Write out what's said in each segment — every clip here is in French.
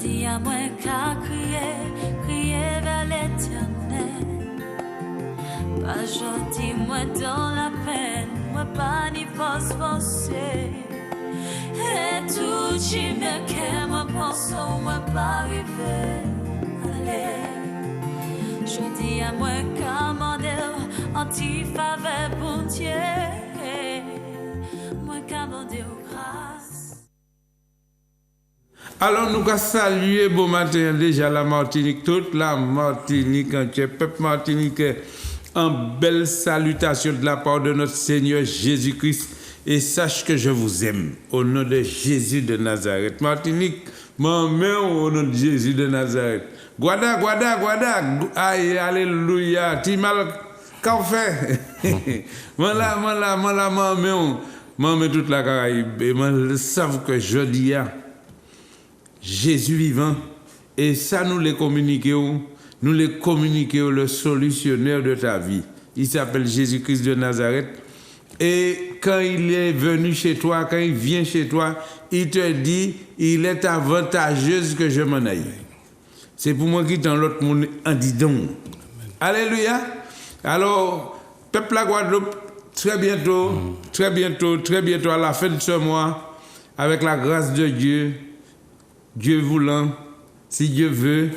dis à moi qu'à crier vers l'éternel. Pas gentil, moi dans la peine, moi pas ni force forcée. Et tout qui me qu'aime, moi pense, moi pas arriver. Allez, je dis à moi qu'à anti-faveur pour Dieu. Moi qu'à grâce. Alors nous allons saluer bon matin déjà la Martinique, toute la Martinique entière, peuple martiniquais, en belle salutation de la part de notre Seigneur Jésus-Christ. Et sache que je vous aime au nom de Jésus de Nazareth. Martinique, mon mère au nom de Jésus de Nazareth. Guada, aïe, alléluia, Timal, qu'en fait? Voilà, maman, toute la Caraïbe. Et moi, je sais que je dis, Jésus vivant, et ça nous les communiquons le solutionnaire de ta vie. Il s'appelle Jésus-Christ de Nazareth. Et quand il est venu chez toi, quand il vient chez toi, il te dit, il est avantageux que je m'en aille. C'est pour moi qui dans l'autre monde en dit donc. Alléluia. Alors, peuple la Guadeloupe, très bientôt, à la fin de ce mois, avec la grâce de Dieu, Dieu voulant, si Dieu veut,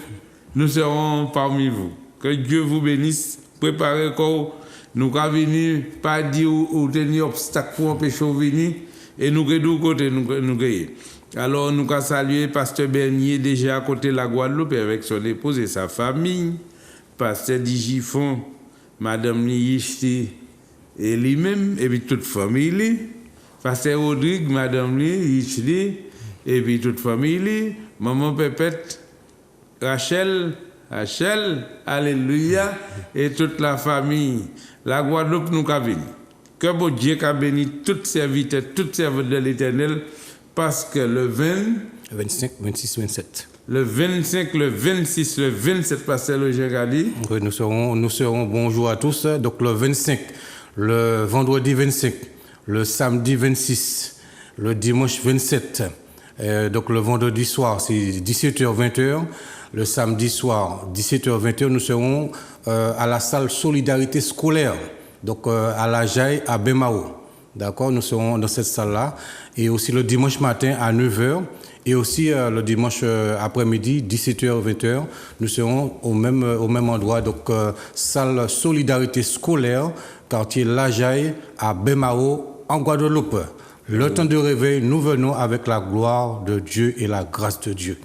nous serons parmi vous. Que Dieu vous bénisse. Préparez quoi. Nous allons venir, pas dire ou tenir obstacle pour empêcher de venir, et nous allons côté nous gagner. Alors nous allons saluer Pasteur Bernier déjà à côté de la Guadeloupe avec son épouse et sa famille, Pasteur Digifon, Madame Niyichti et lui-même, et puis toute famille, Pasteur Rodrigue, Madame Niyichti, et puis toute famille, Maman Pépette, Rachel, alléluia, et toute la famille. La Guadeloupe nous a béni. Que bon Dieu a béni toutes serviteurs, toutes servantes de l'Éternel, parce que le 25, 26, 27. Le 25, le 26, le 27, Pasteur Login a dit. Oui, nous serons bonjour à tous. Donc le 25, le vendredi 25, le samedi 26, le dimanche 27. Donc le vendredi soir, c'est 17h, 20h. Le samedi soir, 17h, 20h, nous serons à la salle Solidarité scolaire, donc à la Jaille, à Bemao. D'accord, nous serons dans cette salle-là. Et aussi le dimanche matin à 9h. Et aussi le dimanche après-midi, 17h, 20h, nous serons au même endroit. Donc salle Solidarité scolaire, quartier La Jaille, à Bemao, en Guadeloupe. Le temps de réveil, nous venons avec la gloire de Dieu et la grâce de Dieu.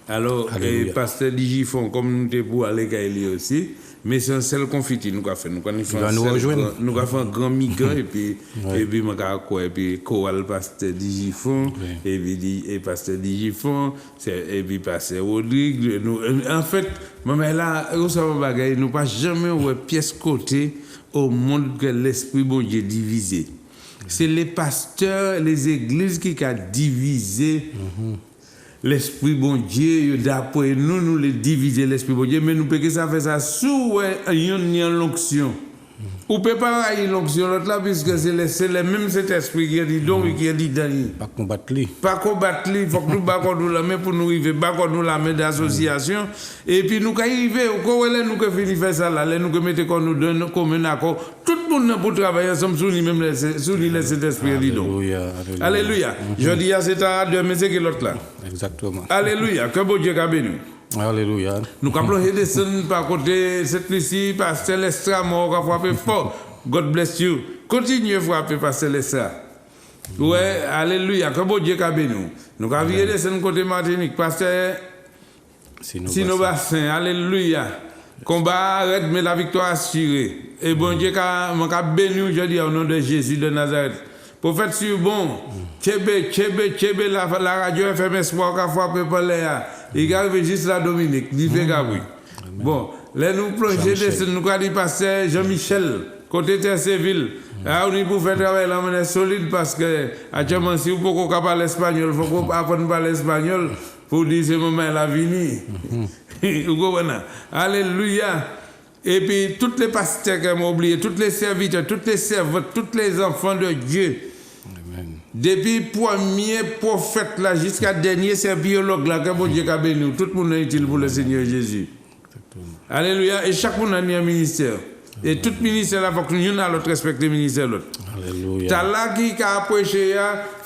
Alors, Pasteur Digifon, comme nous sommes pour aller à aussi, mais c'est un seul confiti nous avons fait. Nous avons fait un grand migrant et puis Coal Pasteur Digifon, et puis Pasteur Digifon, et puis Pasteur Rodrigue. En fait, maman là, nous ne pas jamais une pièce côté au monde que l'Esprit bon Dieu divisé. C'est les pasteurs, les églises qui ont divisé. L'Esprit bon Dieu, d'après nous les diviser l'Esprit bon Dieu, mais nous pouvons ça faire ça sous une l'onction. Ou ne peut pas avoir l'onction l'autre là, puisque c'est le même cet esprit qui a dit donc qui a dit Dani. Pas combattre lui. Pas combattre lui, il faut que nous battons la main pour nous arriver, battons la main d'association. Et puis nous arriver, nous que finir faire ça là, nous que mettre qu'on nous donne comme un accord. Tout le monde pour travailler ensemble sous lui-même, sous lui cet esprit dit donc. Alléluia. Je dis à cet art de mais c'est que l'autre là. Exactement. Alléluia. Que bon Dieu a béni. Alléluia. Nous avons descendre par côté cette ici, Pasteur Lestra, mort a frappé fort. God bless you. Continuez à frapper Pasteur Lestra. Ouais, alléluia. Que bon Dieu a béni. Nous avons descendre côté Martinique, Pasteur Sino Bassin. Alléluia. Combat arrête, mais la victoire assurée. Et bon Dieu a béni, je dis au nom de Jésus de Nazareth. Prophète sur bon, Tchébé, la radio FM Espoir qui a frappé par l'air. Il arrive juste la Dominique, il fait Gabriel. Bon, là nous plongeons, nous avons dit pasteur Jean-Michel, côté Terre-Séville. Là, on est pour faire travail là, on est solide parce que, actuellement, si vous pouvez parler espagnol, il faut apprendre à parler espagnol pour dire ce moment la vini. Vous comprenez? Alléluia. Et puis, tous les pasteurs qui m'ont oublié, tous les serviteurs, toutes les servantes, tous les enfants de Dieu. Amen. Depuis premier prophète là jusqu'à dernier biologue là que bon Dieu a béni, tout le monde est utile pour le Seigneur Jésus. Alléluia. Et chaque monde a un ministère. Et tout ministère là, faut que nous allons respecter le ministère l'autre. Alléluia. T'as là qui a prêché,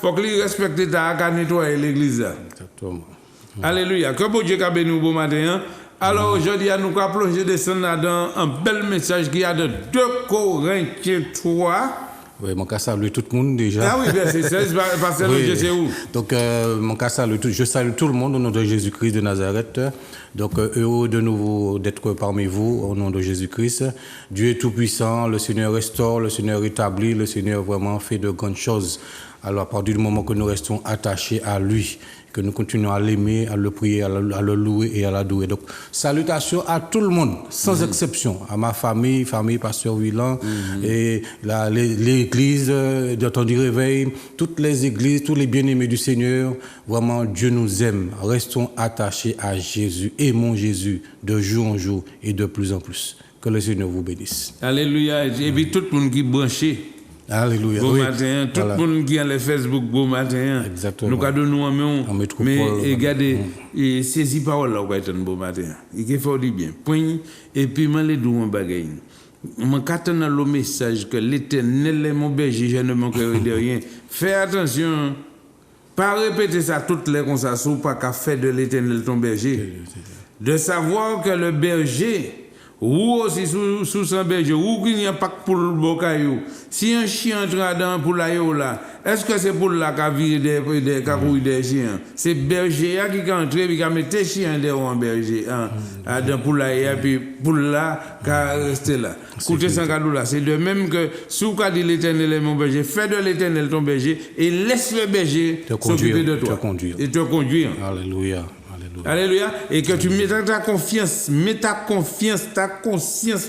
faut que lui respecte ta qu'à nettoyer l'église. Exactement. Alléluia. Que bon Dieu a béni bon matin. Alors aujourd'hui, nous allons plonger descendre dans un bel message qui a de 2 Corinthiens 3. Oui, mon cas salue tout le monde déjà. Ah oui, verset 16, parce que je sais où. Donc, mon cas salue je salue tout le monde au nom de Jésus-Christ de Nazareth. Donc, heureux de nouveau d'être parmi vous au nom de Jésus-Christ. Dieu est tout-puissant, le Seigneur restaure, le Seigneur établit, le Seigneur vraiment fait de grandes choses. Alors, à partir du moment que nous restons attachés à lui, que nous continuons à l'aimer, à le prier, à le louer et à l'adorer. Donc, salutations à tout le monde, sans exception, à ma famille, Pasteur Willan, et l'église de Temps du Réveil, toutes les églises, tous les bien-aimés du Seigneur. Vraiment, Dieu nous aime. Restons attachés à Jésus. Aimons Jésus de jour en jour et de plus en plus. Que le Seigneur vous bénisse. Alléluia. Et puis tout le monde qui est branché. Alléluia. Bon oui. matin, tout le monde qui a les Facebook, bon matin. Exactement. Nous avons nous en métropole. mais regardez, saisis parole là, bon matin. Il faut dire bien. Point. Et puis, je vais dire un bagage. Je vais le message que l'Éternel est mon berger, je ne manquerai de rien. Fais attention. Pas répéter ça toutes les comme ça, pas qu'à faire de l'Éternel ton berger. De savoir que le berger, ou aussi sous son berger, ou qu'il n'y a pas que pour le bocaillou. Si un chien entre dans pour la là, est-ce que c'est pour la qui des chiens? C'est berger qui entre et qui met tes chiens devant berger, dans pour la puis pour la qui rester là. Écoutez ça là, c'est de même que si vous dit l'Éternel est mon berger, fais de l'Éternel ton berger et laisse le berger s'occuper de toi. Et te conduire. Alléluia. Alléluia. Et que tu mets ta confiance, ta conscience,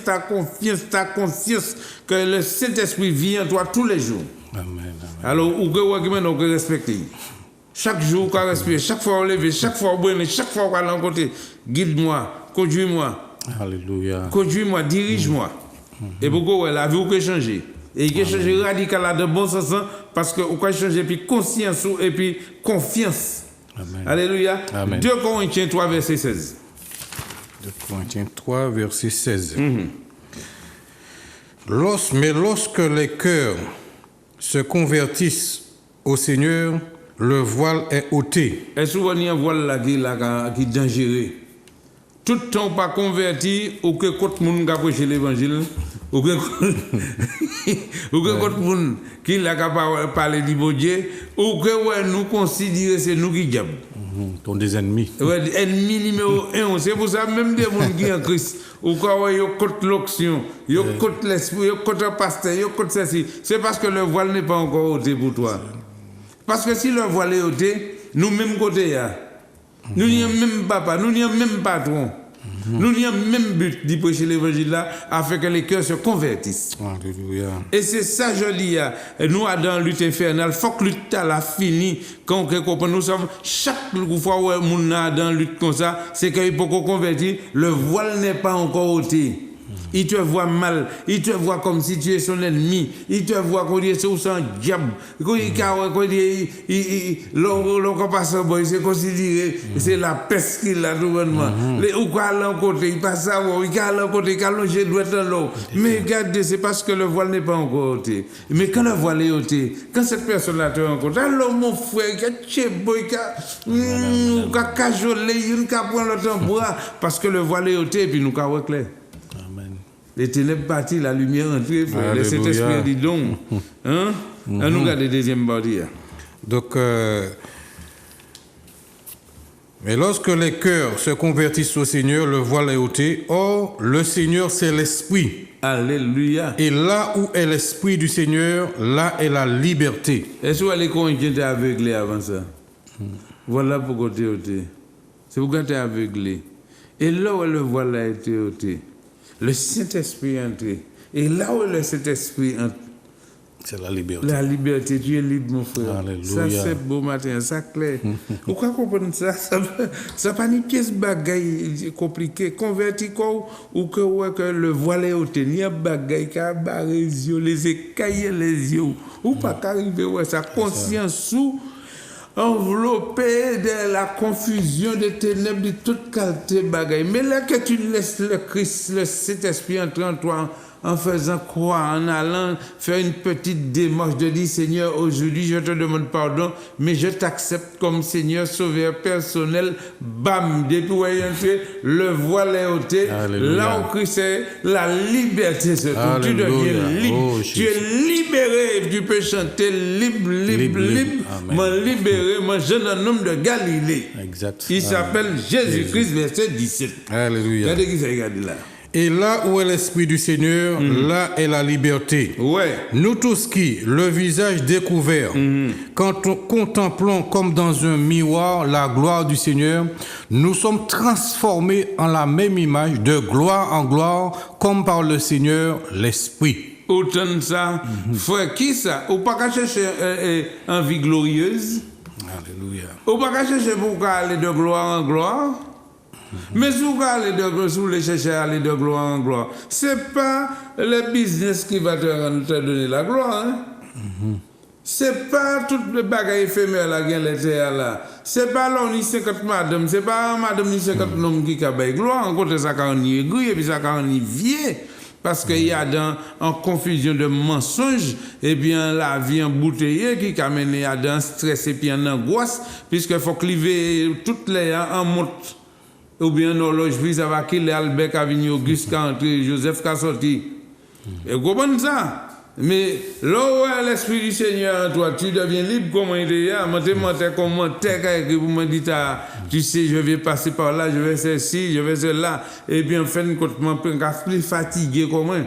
que le Saint-Esprit vient en toi tous les jours. Amen. Alors, où que vous respecter. Chaque jour, qu'on respecte, chaque fois on lève, chaque fois on brûle, chaque fois on va côté. Guide-moi, conduis-moi. Alléluia. Conduis-moi, dirige-moi. Et pourquoi la vie peut changer. Et il peut changer radicalement de bon sens, parce que vous pouvez changer puis conscience et puis confiance. Amen. Alléluia. Amen. 2 Corinthiens 3, verset 16. 2 Corinthiens 3, verset 16. Mais lorsque les cœurs se convertissent au Seigneur, le voile est ôté. Est-ce que vous avez un voile là qui est dangereux? Tout le temps pas converti, ou que quand le monde a prêché l'évangile, ou que quand le monde qui l'a parlé du bon Dieu, ou que nous considérons c'est nous qui diable. Ton des ennemis. Ouais, ennemi numéro 1. C'est pour ça même des gens qui sont en Christ, ou quand ils contre l'onction, ils contre l'esprit, ils contre le pasteur, ils contre ceci. C'est parce que le voile n'est pas encore ôté pour toi. Parce que si le voile est ôté, nous même côté nous n'y avons même papa, nous n'y avons même patron. Nous n'y avons même but d'y prêcher l'évangile là, afin que les cœurs se convertissent. Alléluia. Et c'est ça, je dis, nous, dans la lutte infernale, il faut que la lutte la fini. Quand on comprend, nous sommes, chaque fois où on a dans la lutte comme ça, c'est qu'il faut qu'on convertir, le voile n'est pas encore ôté. Il te voit mal, il te voit comme si tu es son ennemi, il te voit comme si tu es son diable. L'on passe au boy, c'est considéré, c'est la peste qu'il a tout bonnement. Ou quoi à l'encontre, il passe à voir, il a à l'encontre, il a longé doit dans l'eau. Mais regardez, c'est parce que le voile n'est pas encore ôté. Mais quand le voile est ôté, quand cette personne-là te rencontre, alors mon frère, il a tchéboy, il a cajolé, il a pris le temps bois, parce que le voile est ôté, et puis nous avons clair. Les ténèbres parties, la lumière entrée, frère. Le Saint-Esprit dit donc. Hein? On nous regarde la deuxième partie. Donc, mais lorsque les cœurs se convertissent au Seigneur, le voile est ôté. Or, le Seigneur, c'est l'Esprit. Alléluia. Et là où est l'Esprit du Seigneur, là est la liberté. Est-ce que les Corinthiens étaient aveuglés avant ça? Voilà pourquoi tu es ôté. C'est pourquoi tu es aveuglé. Et là où le voile a été ôté, le Saint-Esprit est entré. Et là où le Saint-Esprit entre, C'est la liberté. La liberté, tu es libre, mon frère. Alléluia. Ça, c'est beau matin, ça clair. Pourquoi comprendre ça? Ça pas une pièce bagaille compliquée. Converti quoi ou que, ouais, que le voile est ôté. Il y a bagaille qui a barré les yeux, les écailles les yeux. Ou pas qu'arriver, ouais, sa conscience sous. Enveloppé de la confusion des ténèbres de toute qualité bagaille. Mais là que tu laisses le Christ, le Saint-Esprit entrer en toi, en faisant croire, en allant faire une petite démarche de dire Seigneur, aujourd'hui je te demande pardon, mais je t'accepte comme Seigneur, sauveur personnel. Bam, depuis où est entré, le voile est ôté. Alléluia. Là où Christ est, la liberté se trouve. Tu deviens libre. Oh, tu es libéré. Tu peux chanter libre. M'en libéré, mon jeune homme de Galilée. Exact. Il s'appelle Jésus-Christ, verset 17. Alléluia. Regardez qui ça regarde là. Et là où est l'Esprit du Seigneur, là est la liberté. Ouais. Nous tous qui, le visage découvert, quand nous contemplons comme dans un miroir la gloire du Seigneur, nous sommes transformés en la même image de gloire en gloire, comme par le Seigneur l'Esprit. Autant ça. Frère, qui ça? Ou pas qu'à chercher une vie glorieuse? Alléluia. Ou pas qu'à chercher pour aller de gloire en gloire? Mais si vous allez chercher à aller de gloire en gloire, c'est pas le business qui va te donner la gloire. Hein? C'est pas tout le bagage éphémère là, là. C'est pas là on y 50 madame, c'est pas madame ni 50 hommes qui a gloire, en côté ça quand on y aiguille et puis ça quand on y vient. Parce qu'il y a en confusion de mensonges, eh bien, la vie embouteillée qui amène à dans stress et puis en angoisse, puisqu'il faut cliver toutes les en monte. Ou bien l'horloge prise avec qui Albert qui a venu, Auguste qui a entré, Joseph qui a sorti. Et vous comprenez ça? Mais là où l'Esprit du Seigneur en toi, tu deviens libre comme il est là. Moi, je commentaire pour me dire, tu sais, je vais passer par là, je vais faire ci, je vais faire là. Et puis en fin de compte, je suis plus fatigué comme moi.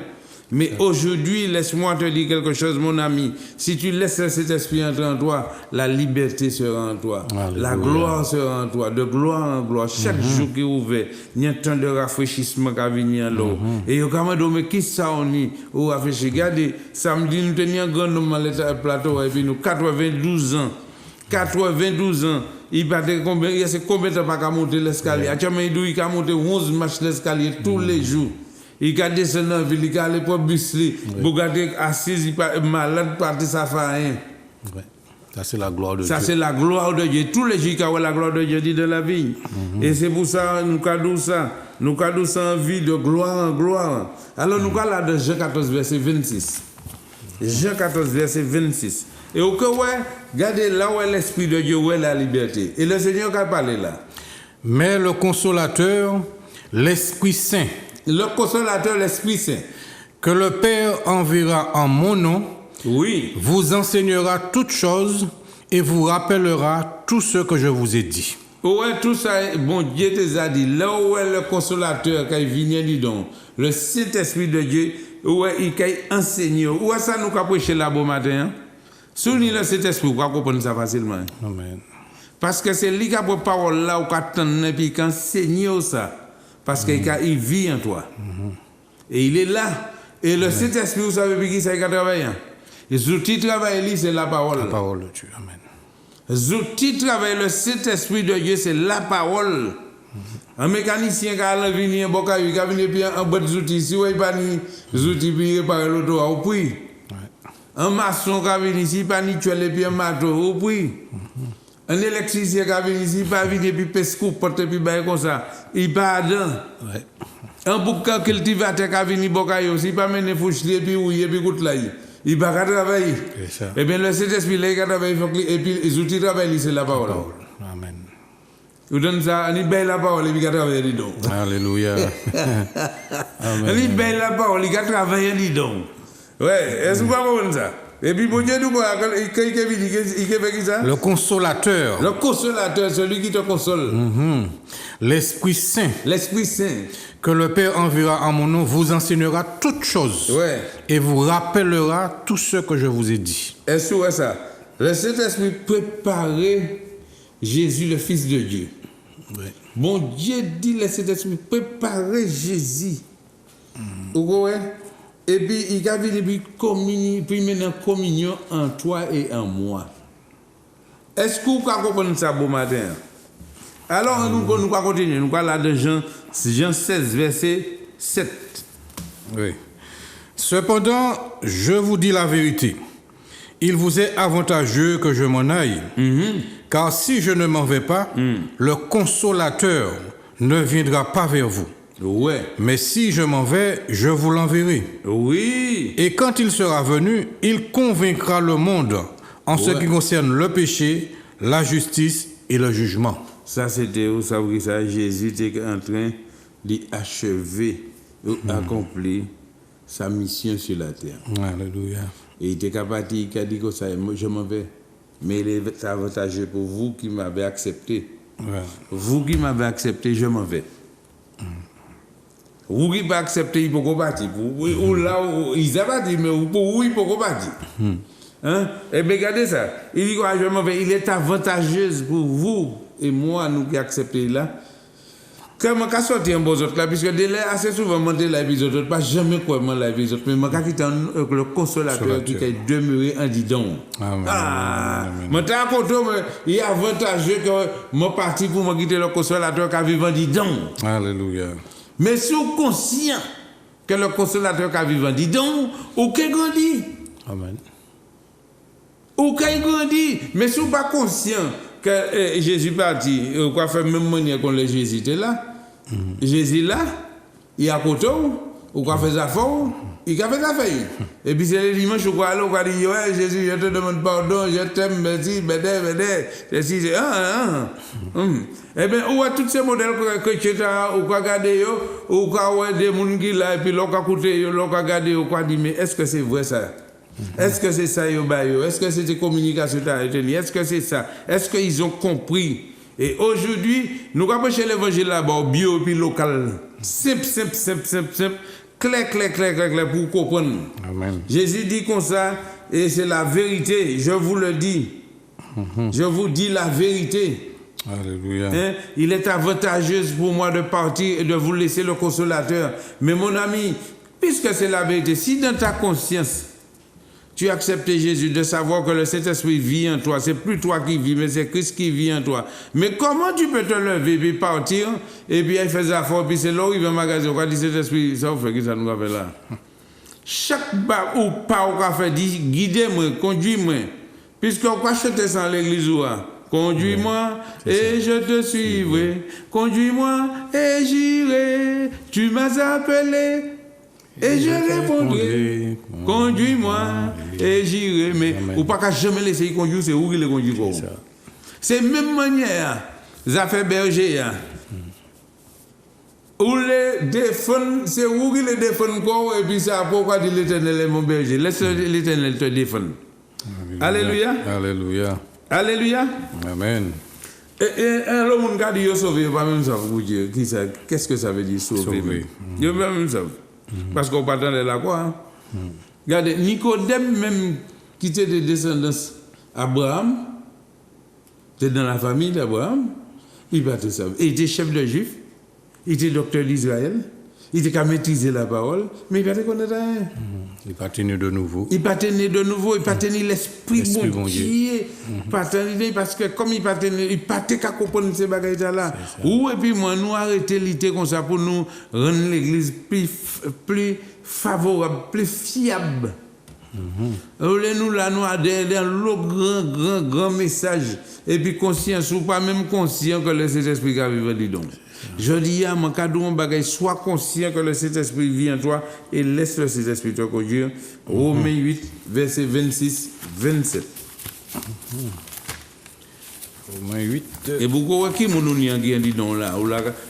Mais aujourd'hui, laisse-moi te dire quelque chose, mon ami. Si tu laisses cet esprit entrer en toi, la liberté sera en toi. Alléluia. La gloire sera en toi, de gloire en gloire. Chaque jour qui est ouvert, il y a un temps de rafraîchissement qui va venir là. Et il y a mais qui ça on y? Ou rafraîchir. Regardez, samedi, nous tenions un grand nombre de plateau, et puis nous, 92 ans. 92 ans. Il a combien de temps pas monter l'escalier? À Tchamaïdou, il a monté 11 marches l'escalier tous les jours. Il a descendu dans la ville, il a allé pour bus, il a assis, il est malade, parti, ça fait rien. Ouais. Ça, c'est la gloire de Dieu. Ça, c'est la gloire de Dieu. Tous les jours, il y a la gloire de Dieu dans la vie. Et c'est pour ça nous avons ça. Nous avons ça en vie de gloire en gloire. Alors, nous avons là de Jean 14, verset 26. Jean 14, verset 26. Et au cas où, regardez là où est l'Esprit de Dieu, où est la liberté. Et le Seigneur qui a parlé là. Mais le consolateur, l'Esprit Saint, le consolateur, l'Esprit Saint, que le Père enverra en mon nom, oui, vous enseignera toutes choses et vous rappellera tout ce que je vous ai dit. Ouais, tout ça, bon Dieu te a dit. Là où est le consolateur, quand il vient, dit donc, le Saint-Esprit de Dieu, ouais, il a enseigné. Où est ça nous avons prêché là bon matin? Hein? Souvenez le Saint-Esprit, vous comprenez ça facilement. Amen. Parce que c'est lui qui a pour parole là, où attend et puis qui enseigne ça. Parce qu'il vit en toi. Et il est là. Et le Saint-Esprit, vous savez qui ça travaille. Et ce qui travaille, c'est la parole. La parole de Dieu. Amen. Ce qui travaille, le Saint-Esprit de Dieu, c'est la parole. Un mécanicien qui a venir, qui a venu un bon outil, si vous n'avez pas des outils pour réparer l'auto, au prix. Un maçon qui a venu ici, pas ni tuer puis un marteau, au prix. Un électricien qui a venu ici, pas venir puis pesco, porter puis bailler comme ça. Il pas dedans. Un boucan cultivateur qui a venu bocayo, s'il pas mener foucher puis ouiller puis goûte là. Il va travailler. Et bien le Saint-Esprit là il va travailler et puis les outils travaillent c'est la parole. Amen. Vous donnez ça, on belle la parole, il va travailler dedans. Alléluia. On belle la parole, il va travailler dedans. Ouais, est-ce que vous comprenez ça? Et puis, bon Dieu, il fait qui ça? Le consolateur. Le consolateur, celui qui te console. L'Esprit Saint. L'Esprit Saint. Que le Père enverra en mon nom vous enseignera toutes choses. Ouais. Et vous rappellera tout ce que je vous ai dit. Est-ce que ça? Le Saint-Esprit préparait Jésus, le Fils de Dieu. Ouais. Bon Dieu dit, le Saint-Esprit préparait Jésus. Vous voyez? Et puis, il a vu puis maintenant communion en toi et en moi. Est-ce que vous comprenez ça bon matin? Alors, nous continuer. Nous parlons là de Jean 16, verset 7. Oui. Cependant, je vous dis la vérité. Il vous est avantageux que je m'en aille. Car si je ne m'en vais pas, le consolateur ne viendra pas vers vous. Ouais. Mais si je m'en vais, je vous l'enverrai. Oui. Et quand il sera venu, il convaincra le monde en ce qui concerne le péché, la justice et le jugement. Ça, c'était où ça, Jésus était en train d'achever, d'accomplir sa mission sur la terre. Alléluia. Et il était capable, il a dit que ça, moi je m'en vais. Mais il est avantageux pour vous qui m'avez accepté. Ouais. Vous qui m'avez accepté, je m'en vais. Vous qui m'avez accepté, il faut partir. Ou là, ils ont dit, mais pour vous, il faut partir. Hein? Et bien, regardez ça. Il dit quoi, je m'en vais. Il est avantageux pour vous et moi, nous qui acceptons là. Quand je sorti un bon autre là, puisque dès là, assez souvent, je suis là, pas jamais quoi, je là, mais je suis le consolateur qui est demeuré en didon. Je suis à côté, il est avantageux que je parti pour me quitter le consolateur qui vit en didon. Alléluia. Mais si vous êtes conscient que le consolateur qui vit en didon, ou qui grandit. Amen. Ou qui grandit. Mais si vous n'êtes pas conscient que Jésus parti, ou quoi faire même manière qu'on le Jésus était là. Jésus là, il est à côté, ou quoi faire ça fort, il a fait ça fait. Et puis c'est le dimanche, ou quoi alors, on dit, ouais, Jésus, je te demande pardon, je t'aime, merci, bédé. Eh bien, où est tous ces modèles que tu as, ou quoi garder, ou quoi ouais des gens qui là, et puis l'on a écouté, l'on a gardé, ou quoi dit, mais est-ce que c'est vrai ça? Est-ce que c'est ça, est-ce que c'est des communications? Est-ce que c'est ça? Est-ce qu'ils ont compris? Et aujourd'hui, nous avons cherché l'évangile là-bas, bio et local. Simple, clair, pour comprendre. Amen. Jésus dit comme ça, et c'est la vérité, je vous le dis. Je vous dis la vérité. Alléluia. Hein? Il est avantageux pour moi de partir et de vous laisser le consolateur. Mais mon ami, puisque c'est la vérité, si dans ta conscience, tu as accepté Jésus, de savoir que le Saint-Esprit vit en toi. C'est plus toi qui vis, mais c'est Christ qui vit en toi. Mais comment tu peux te lever puis partir et puis il fait ça fort, puis c'est là où il va au magasin, on dit Saint-Esprit, ça fait que ça nous fait là. Chaque bar ou pas au café dit guidez-moi, conduis-moi. Puisqu'on va chanter ça à l'église ou conduis-moi et je te suivrai. Conduis-moi et j'irai. Tu m'as appelé. Et je répondrai, conduis-moi et j'irai. Mais ou pas qu'à jamais laisser conduire, c'est où il le conduit. C'est la même manière, ça fait berger. Ou les défendre, c'est où il les défend quoi, et puis ça, pourquoi dit l'Éternel est mon berger. Laisse l'Éternel te défendre. Alléluia. Alléluia. Alléluia. Amen. Et alors, mon gars dit sauver, pas même ça, vous dire. Qu'est-ce que ça veut dire sauver? Je ne pas même ça. Parce qu'on partait là quoi. Regardez, Nicodème même qui était de descendance Abraham, était dans la famille d'Abraham, il partait ça. Il était chef de juif, il était docteur d'Israël, il était qu'à maîtriser la parole, mais il partait connaître rien. Il partait né de nouveau. Il partait né de nouveau, il partait né l'esprit bon Dieu. Parce que comme il partait qu'à comprendre ces bagages là. Ou et puis moi nous arrêter l'idée comme ça pour nous rendre l'église plus favorable, plus fiable. Nous là nous adhérer dans le grand message et puis conscience ou pas même conscient que le Saint-Esprit qui vit dit donc. Je dis à mon cadeau, on bagaille, sois conscient que le Saint-Esprit vit en toi et laisse le Saint-Esprit te conduire. Romains 8, verset 26, 27. Romains 8. Et pourquoi qui nous n'y a dit non là,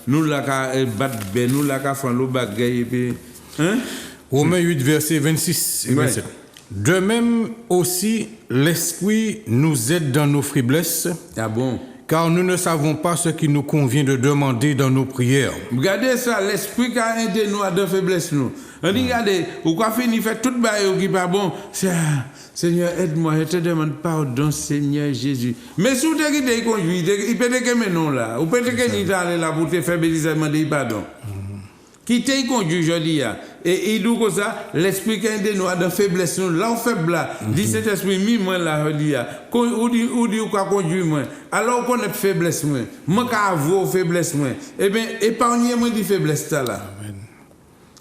nous là qu'à battre, nous là qu'à faire le bagaille et puis, hein? Romains 8, verset 26 et 27. Ouais. De même aussi, l'Esprit nous aide dans nos faiblesses. Ah bon? Car nous ne savons pas ce qu'il nous convient de demander dans nos prières. Regardez ça, l'esprit qui a aidé nous à de faiblesse nous. On dit, regardez, ou quoi finir fait tout le qui pas bon. Seigneur, aide-moi, je te demande pardon, Seigneur Jésus. Mais si vous te conduit, il peut te mettre non là. Ou peut te aller là pour te faire bêtise et demander pardon. Qui t'a conduit, je dis, Et il dit comme ça, l'esprit qui est de nous, de faiblesse, nous, là, on faible là. Dit cet esprit, moi, là, ou dit, ou quoi conduire, moi. Alors, qu'on est faiblesse, moi, qu'à avoir faiblesse, eh bien, épargnez-moi des faiblesses, là.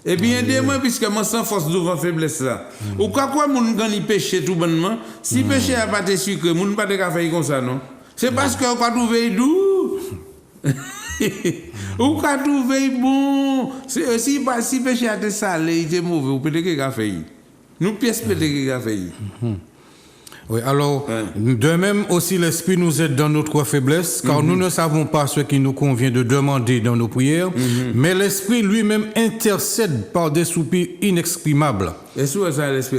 Et bien, aidez-moi, puisque moi, sans force devant faiblesse, là. Ou quoi, mon gars, il péché tout bonnement. Si péché n'a pas été sucré, mon pas de café comme ça, non? C'est parce qu'on va trouver doux. Ou quand trouver bon, si péché a été salé, il est mauvais, ou peut-être qu'il a fait. Nous pièces peut-être qu'il a fait. Oui, alors, de même aussi l'Esprit nous aide dans notre faiblesse, car nous ne savons pas ce qui nous convient de demander dans nos prières, mais l'Esprit lui-même intercède par des soupirs inexprimables. Et sur ça, l'Esprit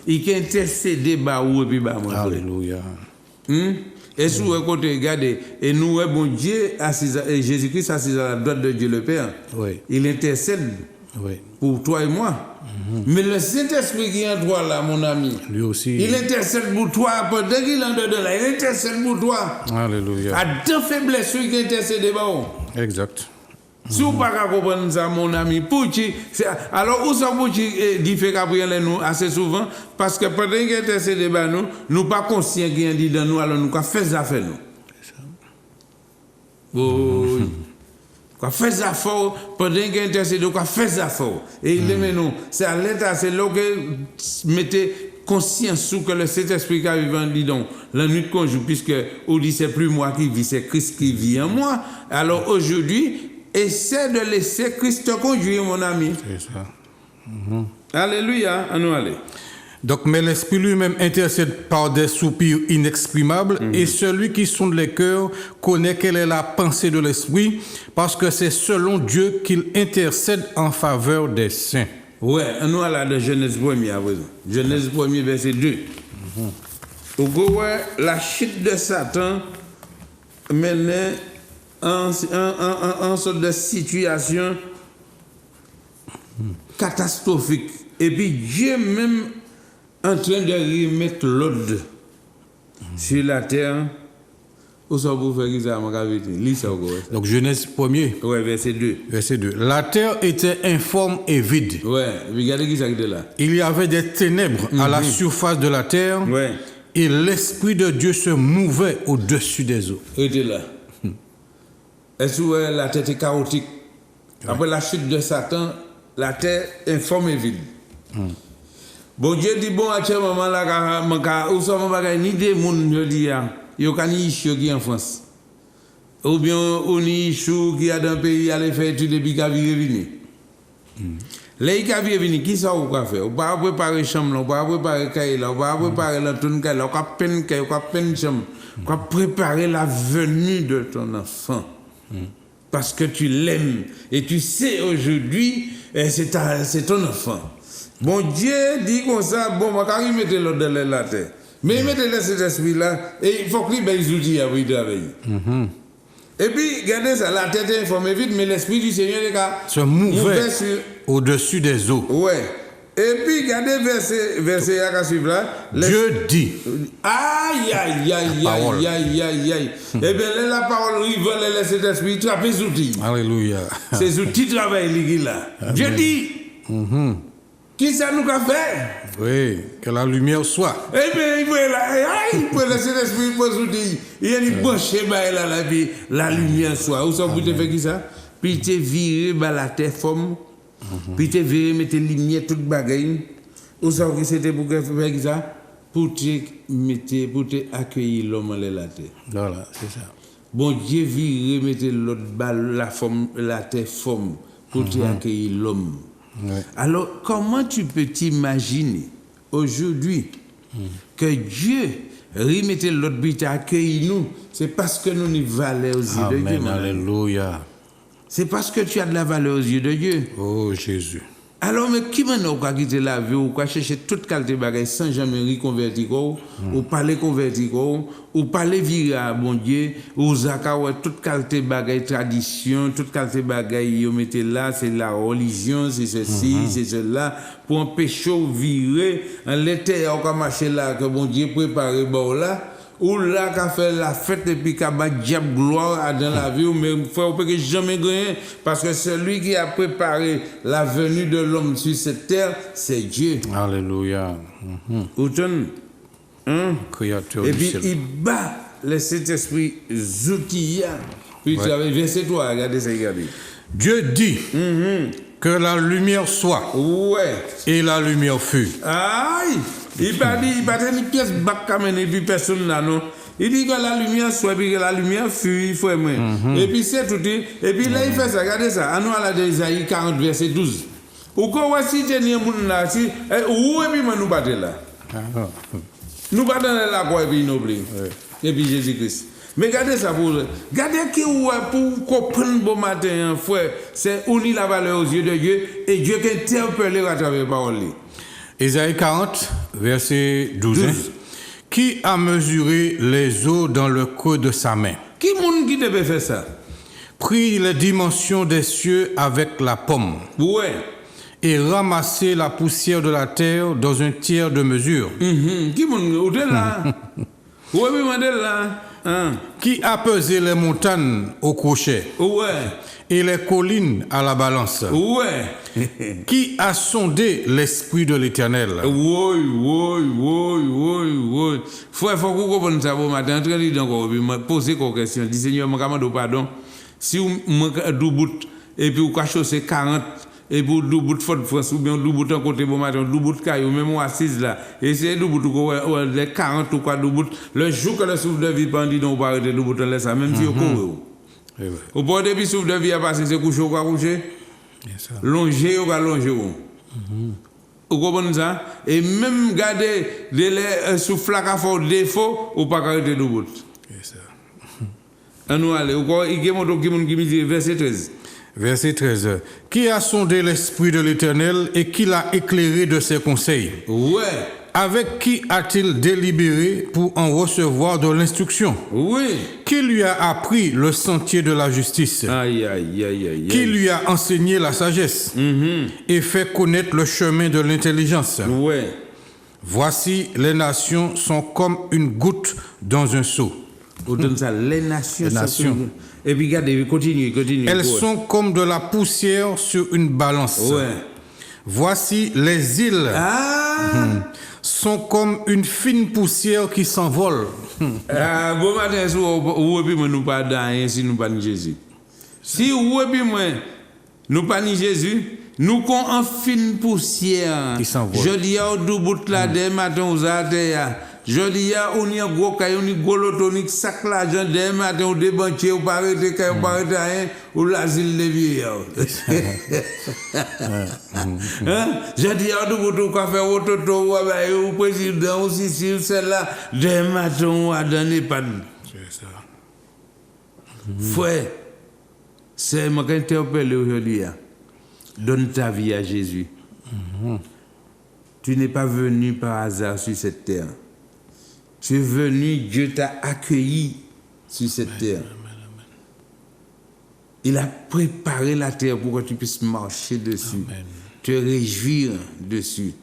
il intercède par ou et puis par moi. Alléluia. Et sur le côté, regardez, et nous, bon Dieu, et Jésus-Christ assis à la droite de Dieu le Père, il intercède pour toi et moi. Mais le Saint-Esprit qui est en toi là, mon ami, lui aussi, il intercède pour toi, pendant qu'il est en dedans là, il intercède pour toi. Alléluia. À deux faiblesses, celui qui intercède par vous. Exact. Si vous ne pouvez pas comprendre ça, mon ami, alors où ça vous dit fait qu'après nous assez souvent, parce que pendant qu'il intercède par nous, nous ne sommes pas conscients qu'il y a dit dans nous, alors nous avons fait ça faire nous. Oui. Quoi fait ça fort pendant qu'il intercède, quoi fait ça fort. Et il aime nous. C'est à l'état, c'est là que mettez conscience sous que le Saint-Esprit qui vivant dit donc la nuit de conjour, puisque on dit c'est plus moi qui vis, c'est Christ qui vit en moi. Alors aujourd'hui, essaie de laisser Christ te conduire, mon ami. C'est ça. Alléluia, à nous aller. Donc, mais l'Esprit lui-même intercède par des soupirs inexprimables, et celui qui sonde les cœurs connaît quelle est la pensée de l'Esprit, parce que c'est selon Dieu qu'il intercède en faveur des saints. Ouais, nous allons de Genèse 1er à présent. Genèse 1er, verset 2. Au go, la chute de Satan menait en sorte de situation catastrophique. Et puis Dieu même en train de remettre l'ordre sur la terre. Où ça vous faire ça, ma cavité? Donc Genèse 1er. Ouais, verset 2. Verset 2. La terre était informe et vide. Ouais, regardez qui ça qui était là. Il y avait des ténèbres à la surface de la terre. Ouais. Et l'Esprit de Dieu se mouvait au-dessus des eaux. Il était là. Est-ce que la terre est chaotique? Après la chute de Satan, la terre informe et vide. Bon Dieu dit bon à ce moment là, où sommes ni des monde je dis il y a ni issue qui en France. Ou bien on ni issue qui a dans pays aller faire études depuis qu'a venir. Les qu'a venir qui ça ou quoi faire? On va préparer chambre, on va préparer cahier là, on va préparer la tonne cahier, on va peine cahier, on va peine chambre. On va préparer la venue de ton enfant. Parce que tu l'aimes et tu sais aujourd'hui c'est ton enfant. Bon Dieu dit comme ça, bon, quand il mettait l'autre dans la terre, mais il mettait cet esprit-là, et il faut qu'il ait des outils à travailler. Et puis, regardez ça, la tête est informée vite, mais l'esprit du Seigneur se mouvait au-dessus des eaux. Ouais. Et puis, regardez verset à suivre là. Dieu dit. Aïe, aïe, aïe, aïe, aïe, aïe, aïe. Eh bien, la parole rivole, cet esprit, tu as les outils. Alléluia. Ces outils travaillent là. Dieu dit. Qui ça nous a fait? Oui, que la lumière soit. Eh bien, il peut laisser l'esprit pour se dire. Il y a une branche là, la lumière soit. Où ça vous te fait qui ça? Puis tu viré la terre forme. Puis tu viré mettre lumière toute bagaille. Où ça que c'était pour faire qui ça? Pour te accueillir l'homme en la terre. Voilà, c'est ça. Bon Dieu viré mettre l'autre balle la terre forme pour te accueillir l'homme. Ouais. Alors, comment tu peux t'imaginer aujourd'hui que Dieu remettait l'autre but à accueillir nous? C'est parce que nous nous valons aux yeux de Dieu. Alléluia. C'est parce que tu as de la valeur aux yeux de Dieu. Oh Jésus. Alors, mais qui maintenant quoi quitter la vie ou quoi chercher toute qualité de bagaille sans jamais reconvertir ou parler convertir ou parler virer à bon Dieu ou zakawa toute qualité de bagaille tradition, toute qualité de bagaille yo mettez là, c'est la religion, c'est ceci, c'est cela pour empêcher ou virer en l'été on va marcher là que bon Dieu préparer bon là ou là qu'a fait la fête et puis qu'a battu diable gloire dans la vie, mais frère, on peut jamais gagner parce que celui qui a préparé la venue de l'homme sur cette terre, c'est Dieu. Alléluia. Autant, hein? Créateur Et du puis ciel. il bat le Saint-Esprit Zoukia. Puis tu avais verset 3, regardez ça, regardez. Dieu dit que la lumière soit Ouais. et la lumière fut. Aïe! Il pas dit, il pas dit une pièce bac comme et puis personne là, non. Il dit que la lumière soit, puis que la lumière fut, il faut aimer. Et puis c'est tout. Et puis là, il fait ça, regardez ça. À nous, à la Isaïe 40, verset 12. Ou quand voici, tenir moun là, si, où et puis moi nous battons là. Nous battons là, quoi, et puis nous oublions. Et puis Jésus-Christ. Mais regardez ça pour regardez qui pour comprendre bon matin, frère, c'est unir la valeur aux yeux de Dieu et Dieu qui interpelle à travers la parole. Ésaïe 40, verset 12. Hein. Qui a mesuré les eaux dans le creux de sa main? Qui monde qui devait faire ça? Pris les dimensions des cieux avec la pomme. Ouais. Et ramassé la poussière de la terre dans un tiers de mesure. Qui monde où t'es là? Ouais, mais moi là. Hein? Qui a pesé les montagnes au crochet Ouais. et les collines à la balance? Ouais. Qui a sondé l'esprit de l'Éternel? Oui. Frère, faut qu'on comprenne ça bon matin. En train de dire encore, puis me poser une question. Dis Seigneur, je demande pardon. Si vous me bout et puis vous cachez 40 et puis vous bout de France ou bien vous bout en côté bon matin, vous bout de caillou, même moi assise là. Essayez de bout les 40 ou quoi de bout. Le jour que le souffle de vie pendit donc vous pas arrêter de bout laisse ça même si vous courez. Au point depuis souffle de vie a passé c'est coucher ou quoi coucher. Longer ou pas longer. Vous comprenez ça? Et même garder les souffles à fort défaut ou pas arrêter de bout. Nous allez, il y a qui dit verset 13. Verset 13. Qui a sondé l'esprit de l'Éternel et qui l'a éclairé de ses conseils? Ouais. Avec qui a-t-il délibéré pour en recevoir de l'instruction? Oui. Qui lui a appris le sentier de la justice? Aïe. Qui lui a enseigné la sagesse et fait connaître le chemin de l'intelligence? Ouais. Voici, les nations sont comme une goutte dans un seau. Ça, les nations. Les nations. Et puis regardez, continue. Elles sont comme de la poussière sur une balance. Ouais. Voici, les îles sont comme une fine poussière qui s'envole. Bon matin, où est puis nous pas dans si nous pas ni Jésus. Si où est puis nous pas ni Jésus, nous qu'on en fine poussière. Qui s'envole. Je dis à deux bouts là des matin aux artères. Je dis à on y a gros caillou ni golotonique sac l'argent des matin au débanquier ou pas arrêter caillou pas arrêter rien ou l'asile des vieillards. Je dis à deux bouts quoi faire autoto ou président aussi sur celle-là des matin ou à donner pas. C'est ça. Frère, c'est moi qui interpelle aujourd'hui. Donne ta vie à Jésus. Tu n'es pas venu par hasard sur cette terre. Tu es venu, Dieu t'a accueilli sur cette terre. Il a préparé la terre pour que tu puisses marcher dessus, te réjouir dessus.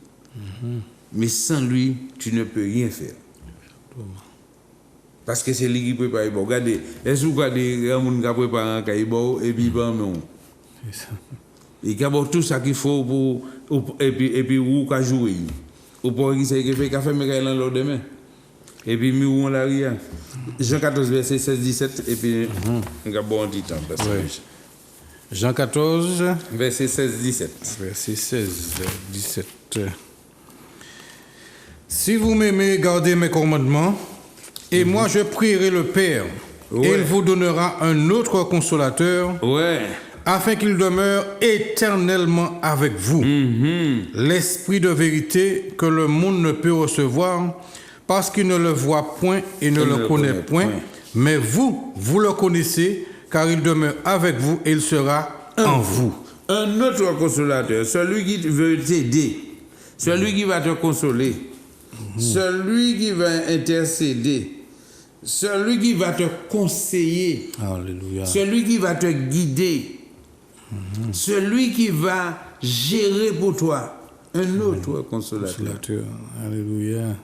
Mais sans lui, tu ne peux rien faire. Parce que c'est lui qui prépare. Regardez, est-ce que vous regardez, il y a des gens qui préparent un caillou et puis non. Il y a tout ça qu'il faut pour et puis vous pouvez jouer. Ou pour qui c'est qui fait café mais dans l'autre demain. Et puis nous on l'a rien. Jean 14 verset 16 17 et puis on a bon petit temps parce que Jean 14 verset 16 17. Verset 16 17. Si vous m'aimez, gardez mes commandements et moi je prierai le Père et il vous donnera un autre consolateur. Ouais. Afin qu'il demeure éternellement avec vous. L'esprit de vérité que le monde ne peut recevoir parce qu'il ne le voit point et ne le connaît point. Mais vous le connaissez car il demeure avec vous et il sera en vous. Un autre consolateur, celui qui veut t'aider, celui qui va te consoler, celui qui va intercéder, celui qui va te conseiller, Alléluia. celui qui va te guider. Celui qui va gérer pour toi un autre consolateur. Alléluia.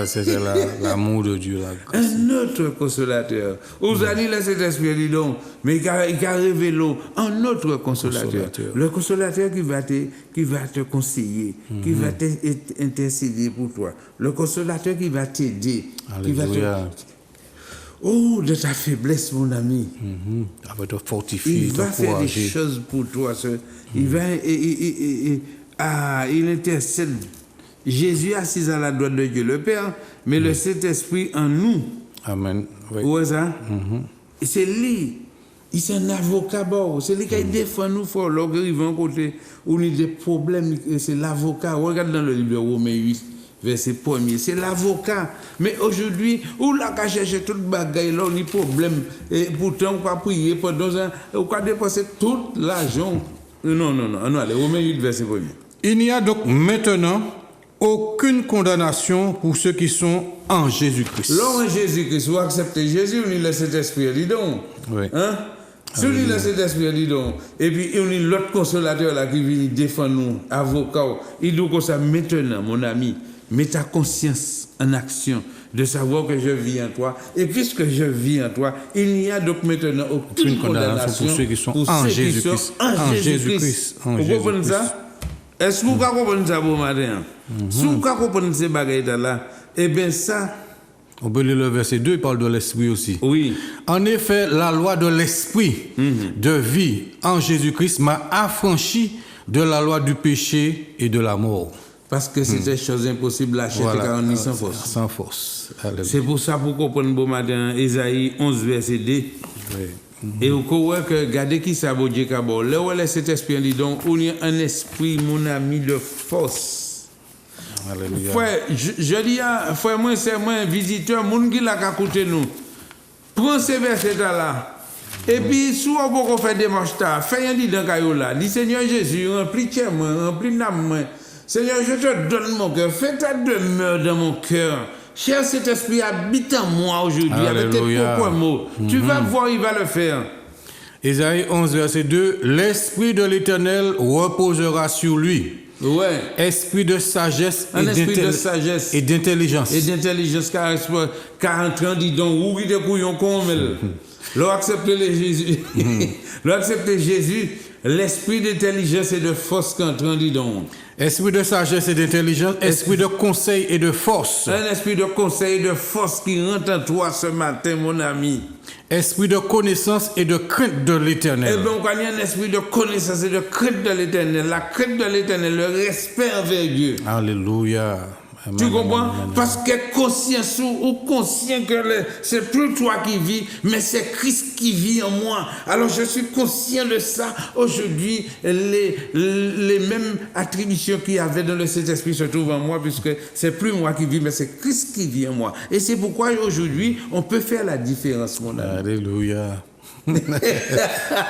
C'était l'amour de Dieu. Un autre consolateur. Vous allez laisser cet esprit, dis donc, mais il a révélé un autre consolateur. Le consolateur qui va te conseiller, qui va t'intercéder pour toi. Le consolateur qui va t'aider. Oh, de ta faiblesse, mon ami. Il va te fortifier, il va faire des choses pour toi. Il va, il intercède. Jésus assis à la droite de Dieu le Père, mais le Saint-Esprit en nous. Amen. Oui. Ouais, ça? C'est lui. Il est un avocat, c'est lui qui défend nous fort. Lorsqu'il arrive à un côté où il y a des problèmes, c'est l'avocat. Regarde dans le livre de Romains 8, verset 1er. C'est l'avocat. Mais aujourd'hui, où là qu'a cherché toute bagaille, là, on a des problèmes. Et pourtant, on va prier pendant un. On va dépenser tout l'argent. Non, allez, Romains 8, verset 1er. Il n'y a donc maintenant aucune condamnation pour ceux qui sont en Jésus-Christ. L'homme en Jésus-Christ, vous acceptez Jésus, on laisse cet esprit, dis donc. Oui. Hein? Si on laisse cet esprit, dis donc. Et puis, on a l'autre consolateur là qui vient défendre nous, avocat. Il dit comme ça, maintenant, mon ami, mets ta conscience en action de savoir que je vis en toi. Et puisque je vis en toi, il n'y a donc maintenant aucune condamnation pour ceux qui sont en Jésus-Christ. En Jésus-Christ. Vous comprenez ça? Est-ce que vous comprenez ça bon matin? Si vous comprenez ces bagailles-là, eh bien ça... On peut lire le verset 2, il parle de l'esprit aussi. Oui. En effet, la loi de l'esprit de vie en Jésus-Christ m'a affranchi de la loi du péché et de la mort. Parce que c'est des choses impossibles à acheter car on est sans force. Sans force. C'est pour ça, pour comprendre bon matin, Isaïe 11, verset 2. Oui. Et vous voyez que, regardez qui ça veut dire qu'abord. Là où est cet esprit, dit donc, on y a un esprit, mon ami, de force. Alléluia. Frère, je dis à frère, moi, c'est moi, un visiteur, mon qui l'a qu'à côté nous. Prends ces versets-là. Et puis, si on fait des marches, fais un dit dans le là. Dis Seigneur Jésus, remplis de moi, remplis de moi. Seigneur, je te donne mon cœur. Fais ta demeure dans mon cœur. Cher Saint-Esprit, habite en moi aujourd'hui avec tes propres mots. Tu vas voir, il va le faire. Isaïe 11, verset 2. L'Esprit de l'Éternel reposera sur lui. Ouais. Esprit de sagesse et d'intelligence. Et d'intelligence, car entrant, dis donc, où il est couillon comme elle. L'accepter Jésus, l'esprit d'intelligence et de force qu'entrant, dis donc. Esprit de sagesse et d'intelligence, esprit de conseil et de force. Un esprit de conseil et de force qui rentre en toi ce matin, mon ami. Esprit de connaissance et de crainte de l'Éternel. Et donc, il y a un esprit de connaissance et de crainte de l'Éternel. La crainte de l'Éternel, le respect envers Dieu. Alléluia. Amen, tu comprends? amen. Parce que conscient ou conscient que c'est plus toi qui vis, mais c'est Christ qui vit en moi. Alors je suis conscient de ça. Aujourd'hui, les mêmes attributions qu'il y avait dans le Saint-Esprit se trouvent en moi, puisque c'est plus moi qui vis, mais c'est Christ qui vit en moi. Et c'est pourquoi aujourd'hui, on peut faire la différence, mon ami. Alléluia.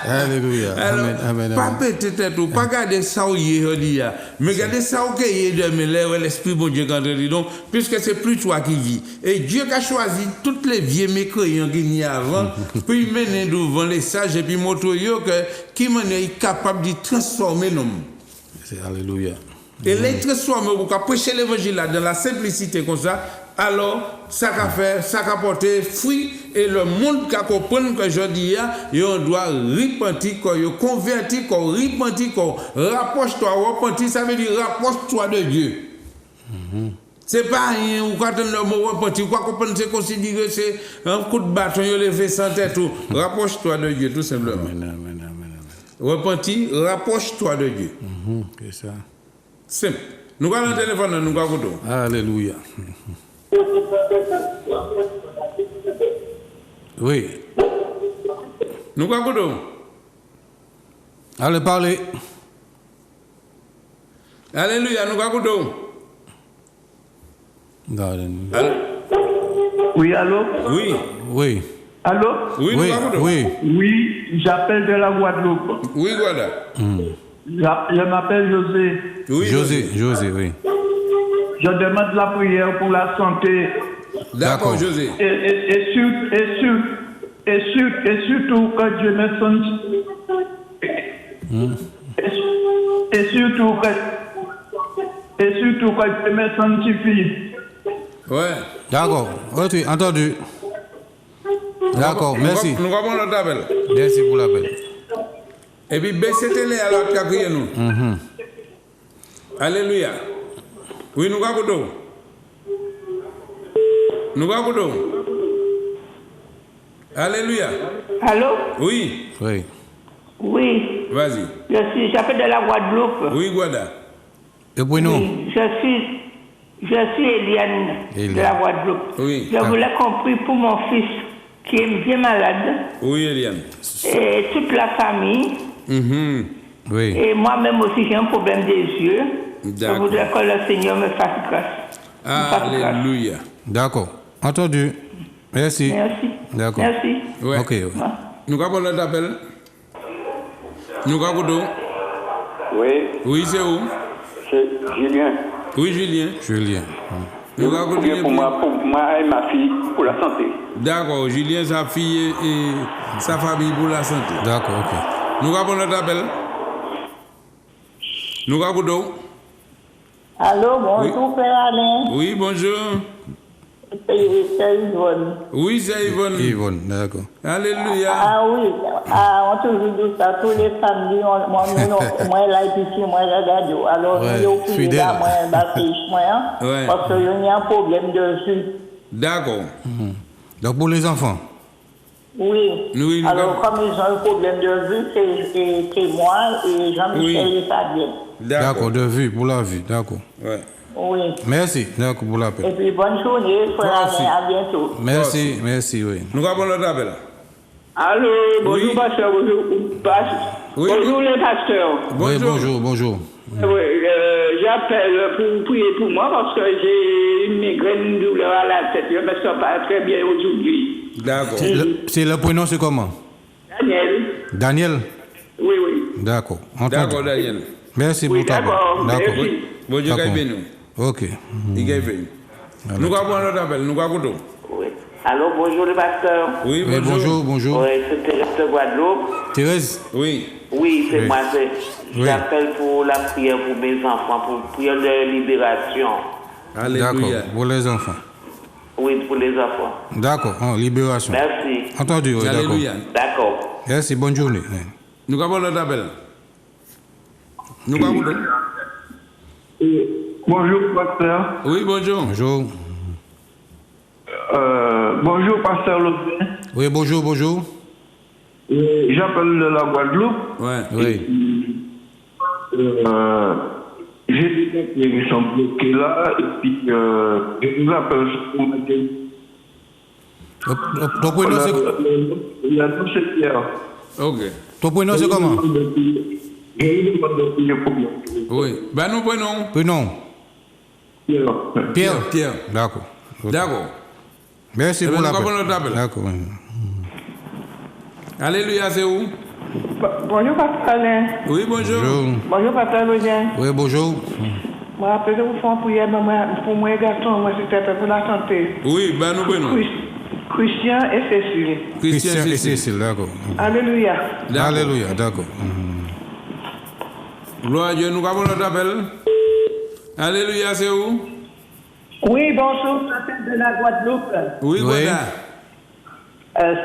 Alléluia. Alors, amen, pas peut-être ou pas garder ça où il y a, mais garder ça où il y a de l'esprit bon Dieu quand il dit donc, puisque c'est plus toi qui vis. Et Dieu qui a choisi toutes les vieux mécréants qu'il y a avant, puis mener devant les sages et puis montrer que qui est capable de transformer l'homme. Alléluia. Et les transformer pour prêcher l'évangile dans la simplicité comme ça. Alors, ça a fait, ça a porté fruit et le monde qui a compris que je dis, on doit repentir, convertir, repentir, rapproche-toi, repentir, ça veut dire rapproche-toi de Dieu. C'est pas rien, ou quand on mot repentir, quoi qu'on peut considérer, c'est un coup de bâton, il levé sans tête, rapproche-toi de Dieu, tout simplement. Amen. Repentir, rapproche-toi de Dieu. C'est ça. Simple. Nous allons au téléphone, nous allons. Alléluia. Oui. Nous allons. Allez parler. Alléluia, nous allons. Oui, allô? Oui. Allô? Oui, nous allons. Oui, j'appelle de la Guadeloupe. Oui, Guadeloupe. Je m'appelle José. Oui, José, oui. Je demande la prière pour la santé. D'accord, José. Et surtout que Dieu me sanctifie. Et surtout que Dieu me sanctifie. Ouais. D'accord. Ok, entendu. D'accord, merci. Nous avons notre appel. Merci pour l'appel. Et puis, baissez télé à l'autre qui nous. Alléluia. Oui, nous avons. Nous avons. Alléluia. Allô? Oui. Oui. Oui. Vas-y. J'appelle de la Guadeloupe. Oui, Guada. Et puis nous? Oui, je suis Eliane de la Guadeloupe. Oui. Je voulais qu'on prie pour mon fils qui est bien malade Oui, Eliane. et toute la famille. Oui. Et moi-même aussi, j'ai un problème des yeux. Je D'accord. voudrais que le Seigneur me fasse grâce. Alléluia. D'accord. Entendu. Merci. Merci. D'accord. Merci. Ouais. Ok. Nous avons notre appel. Nous avons. Oui, Oui, c'est où? c'est Julien. Oui, Julien. Julien. Nous avons Bien pour moi et ma fille, pour la santé. D'accord, Julien, sa fille et sa famille pour la santé. D'accord, ok. Nous avons notre appel. Nous avons. Allô, bonjour, Père Alain. Oui, bonjour. C'est Yvonne. Oui, c'est Yvonne. Yvonne, d'accord. Alléluia. Ah oui, on toujours dit ça tous les samedis. Moi, là, ici, moi, la radio. Alors, Ouais, nous, au fidèle. là, moi, Ouais. parce qu'il y a un problème de vue. D'accord. Donc pour les enfants? Oui. Oui, nous Alors, avons- comme ils ont un problème de vue, c'est moi et Jean-Michel Oui. et Fabien. D'accord, de vue, pour la vue, d'accord. Ouais. Oui. Merci, d'accord pour Et l'appel. puis, bonne journée, Frère aussi. Alain. À bientôt. Merci, merci, oui. Nous avons notre appel. Allô, bonjour, Oui. pasteur. Bonjour, Oui. bonjour les pasteurs. Oui, bonjour, bonjour. Oui, j'appelle pour prier pour moi parce que j'ai une migraine, une douleur à la tête. Je ne me sens pas très bien aujourd'hui. D'accord. C'est le prénom, c'est comment? Daniel. Daniel? Oui, oui. D'accord. Entendu. D'accord, Daniel. Merci Oui, pour ta d'accord, D'accord. merci. Bon Dieu, D'accord. gagne nous. Ok. Il gagne nous. Nous avons notre appel. Nous avons. Oui. Allô, bonjour le pasteur. Oui, Oui, bonjour, bonjour. Oui, c'est Thérèse de Guadeloupe. Thérèse? Oui. Oui, c'est Oui. moi. Oui. J'appelle pour la prière pour mes enfants, pour prière de libération. Alléluia. D'accord, pour les enfants. Oui, pour les enfants. D'accord, libération. Merci. Entendu, oui, d'accord. Alléluia. D'accord. Merci, bonne journée. Oui. Nous avons notre appel. Nous avons. Bonjour, pasteur. Oui, bonjour. Bonjour. Bonjour, pasteur Lopin. Oui, bonjour, bonjour. J'appelle de la Guadeloupe. Ouais. Oui. J'ai des papiers qui sont bloqués là. Et puis, je vous appelle pour me dire. Ton prénom, c'est Il y a tout ce Pierre. Ok. ton prénom, c'est comment? J'ai eu demande de prier pour moi. Oui. Ben, nous prenons. Prénom? Pierre. Pierre. Pierre. D'accord. Ok. D'accord. Merci Eh pour bien, nous l'appel. avons notre appel. D'accord. oui. Alléluia, c'est où? Bonjour, Pasteur Alain. Oui, bonjour. Bonjour. Bonjour, Pasteur Lodien. Oui, bonjour. Je rappelle de vous faire une prière pour moi et garçon, moi c'était pour la santé. Oui, ben, nous prenons. Christian et Cécile. Christian et Cécile. Cécile, d'accord. Alléluia. D'accord. Alléluia, d'accord. Gloire à Dieu, nous avons notre appel. Alléluia, c'est où? Oui, bonjour, Pasteur de la Guadeloupe. Oui, Oui. voilà.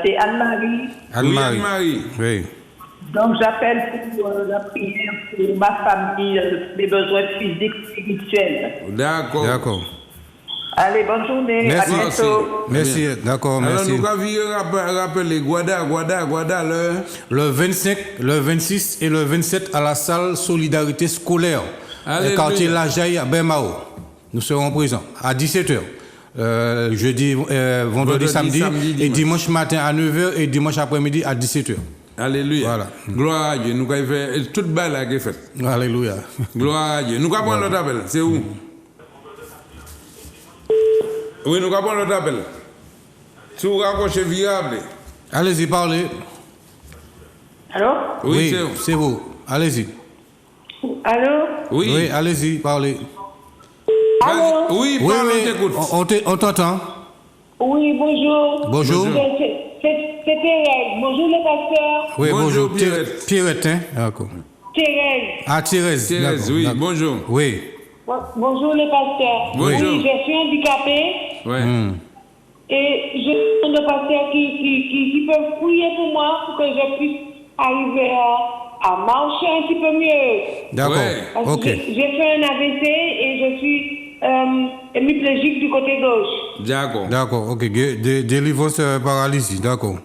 C'est Anne-Marie. Anne-Marie. Oui, Anne-Marie. Oui. Donc, j'appelle pour la prière pour ma famille, les besoins physiques, spirituels. D'accord. D'accord. Allez, bonne journée. Merci. À bientôt. Merci, d'accord, Alors, merci. nous avons rappeler Guada, Le 25, le 26 et le 27 à la salle Solidarité scolaire, Alléluia. quartier Lajaille à Bemao. Nous serons présents à 17h. Jeudi, vendredi, samedi et dimanche matin à 9h et dimanche après-midi à 17h. Alléluia. Voilà. Gloire à Dieu. Nous avons fait toute balle qui est faite. Alléluia. Gloire à Dieu. Nous avons notre appel. C'est où? Oui, nous avons notre appel. Si vous raccrochez viable. Allez-y, parlez. Allô? Oui, c'est vous. Allez-y. Allô? Oui. Oui, allez-y, parlez. Vas-y. Oui, Oui, parle, oui, on t'écoute. on t'entend. Oui, bonjour. Bonjour. C'est Thérèse. Bonjour, le pasteur. Oui, Bonjour, bonjour. Pierrette. Pierrette, hein? D'accord. Thérèse. Ah, Thérèse. Thérèse, d'accord, oui, d'accord. bonjour. Oui. Bonjour, le pasteur. Bonjour. Oui, je suis handicapée. Ouais. Et je demande aux pasteurs qui peuvent prier pour moi pour que je puisse arriver à marcher un petit peu mieux. D'accord. Ouais. Parce que Ok. j'ai fait un AVC et je suis hémiplégique du côté gauche. D'accord. D'accord. Ok. Délivrance paralysie. D'accord.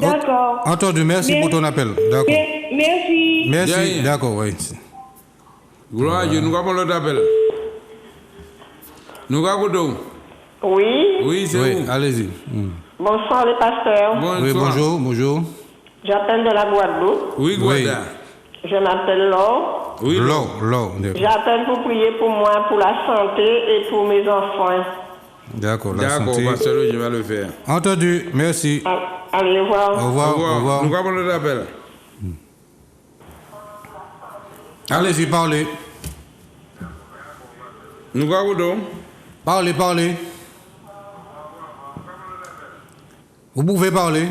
D'accord. Entendu. Merci pour ton appel. D'accord. Merci. De rien. Merci. D'accord. Oui. Gloire à Dieu, nous avons l'autre appel. Nous avons Oui, Oui, c'est Oui. vous. Allez-y. bonsoir les pasteurs. Bonsoir. Oui. Bonjour. Bonjour. J'appelle de la Guadeloupe. Oui, Guada. Je m'appelle Laure. Oui, Laure. J'appelle pour prier pour moi, pour la santé et pour mes enfants. D'accord. La D'accord, santé. pasteur, je vais le faire. Entendu. Merci. Allez Au voir. revoir. Au revoir. Nous avons l'autre appel. Allez-y. Parlez. Nous avons Parlez. Vous pouvez parler.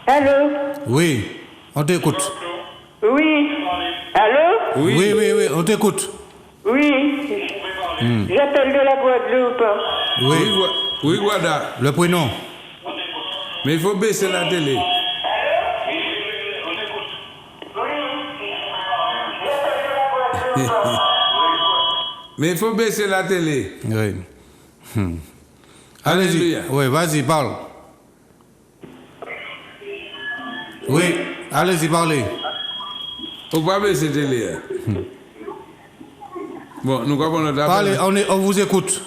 Allô? Oui. On t'écoute. Oui. Allô? Oui. On t'écoute. Oui. J'appelle de la Guadeloupe. Oui. Oui, Guada. Le prénom. Mais il faut baisser la télé. Mais il faut baisser la télé. Oui. Allez-y. Alléluia. Oui, vas-y, parle. Oui, allez-y, parlez. Faut pas baisser la télé. Bon, nous avons notre appel. Parlez, on vous écoute.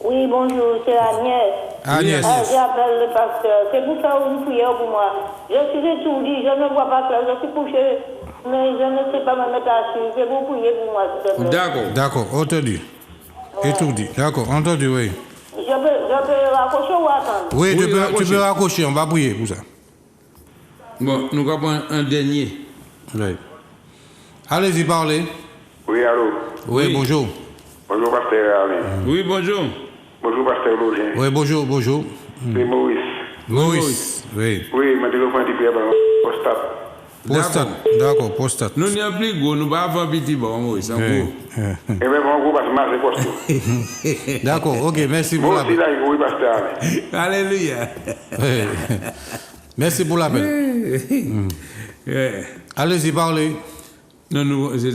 Oui, bonjour, c'est Agnès. Agnès. J'appelle le pasteur. C'est pour faire une prière pour moi. Je suis étourdie, je ne vois pas clair, je suis couchée, mais je ne sais pas me mettre assis. C'est pour prier pour moi, s'il te plaît. D'accord. D'accord, entendu. Étourdi. D'accord, entendu, oui. Je peux raccrocher ou attendre? Oui, Oui, tu peux raccrocher, on va prier pour ça. Bon, nous avons un dernier. Oui. Allez-y, parlez. Oui, allô. Oui, Oui. bonjour. Bonjour, pasteur Alain. Oui, bonjour. Bonjour, pasteur Login. Oui, bonjour. C'est Maurice. Maurice. Oui. Oui, je téléphone dit prière dans le postat. Prostate. D'accord, prostate. Nous n'y plus gros, nous pas avant petit bon, Maurice, en Oui. gros. Et même en gros, parce que moi, c'est costaud. D'accord, ok, merci pour Moi aussi, l'appel. là, oui, pasteur Alain. Alléluia. Oui. Merci pour l'appel. Ouais. Allez-y, parlez. Non, nous, c'est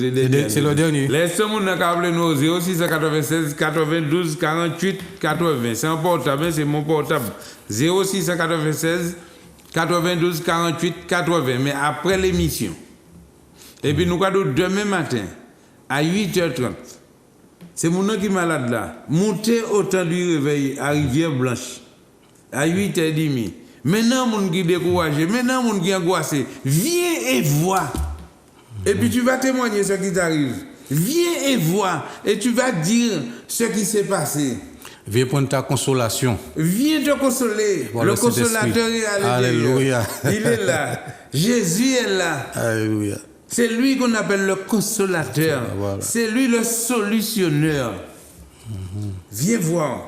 le dernier. Laissez nous appeler nous 0696 92 48 80. C'est un portable, c'est mon portable. 0696 92 48 80. Mais après l'émission. Et puis nous allons demain matin à 8h30. C'est mon nom qui est malade là. Montez au temps du réveil à Rivière Blanche. À 8h30. Maintenant, mon qui est découragé, maintenant, mon qui est angoissé, viens et vois. Et puis tu vas témoigner ce qui t'arrive. Viens et vois. Et tu vas dire ce qui s'est passé. Viens prendre ta consolation. Viens te consoler. Voilà, le consolateur est à l'intérieur. Alléluia. Il est là. Jésus est là. Alléluia. C'est lui qu'on appelle le consolateur. Voilà. C'est lui le solutionneur. Viens voir.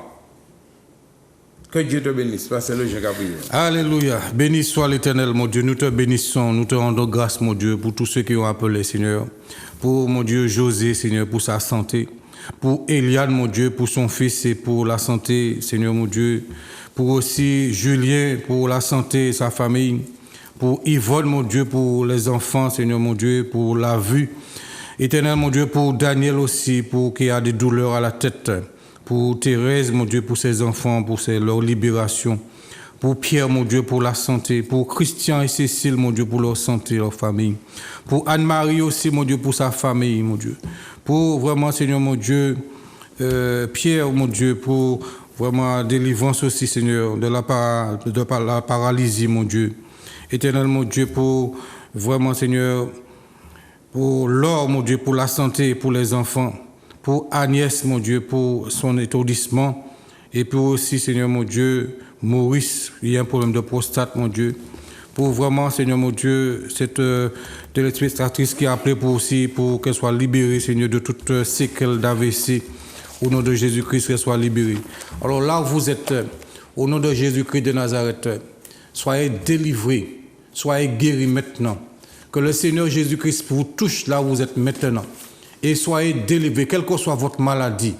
Que Dieu te bénisse. Pasteur le Jean Gabriel. Alléluia. Béni soit l'Éternel, mon Dieu. Nous te bénissons, nous te rendons grâce, mon Dieu, pour tous ceux qui ont appelé, Seigneur. Pour, mon Dieu, José, Seigneur, pour sa santé. Pour Eliane, mon Dieu, pour son fils et pour la santé, Seigneur, mon Dieu. Pour aussi Julien, pour la santé et sa famille. Pour Yvonne, mon Dieu, pour les enfants, Seigneur, mon Dieu, pour la vue. Éternel, mon Dieu, pour Daniel aussi, pour qu'il y a des douleurs à la tête. Pour Thérèse, mon Dieu, pour ses enfants, pour leur libération. Pour Pierre, mon Dieu, pour la santé. Pour Christian et Cécile, mon Dieu, pour leur santé, leur famille. Pour Anne-Marie aussi, mon Dieu, pour sa famille, mon Dieu. Pour vraiment, Seigneur, mon Dieu, Pierre, mon Dieu, pour vraiment délivrance aussi, Seigneur, de la paralysie, mon Dieu. Éternel, mon Dieu, pour vraiment, Seigneur, pour l'or, mon Dieu, pour la santé, pour les enfants. Pour Agnès, mon Dieu, pour son étourdissement. Et pour aussi, Seigneur, mon Dieu, Maurice, il y a un problème de prostate, mon Dieu. Pour vraiment, Seigneur, mon Dieu, cette téléspectatrice qui a appelé pour aussi, pour qu'elle soit libérée, Seigneur, de toute séquelle d'AVC. Au nom de Jésus-Christ, qu'elle soit libérée. Alors là où vous êtes, au nom de Jésus-Christ de Nazareth, soyez délivrés, soyez guéris maintenant. Que le Seigneur Jésus-Christ vous touche là où vous êtes maintenant. Et soyez délivrés, quelle que soit votre maladie.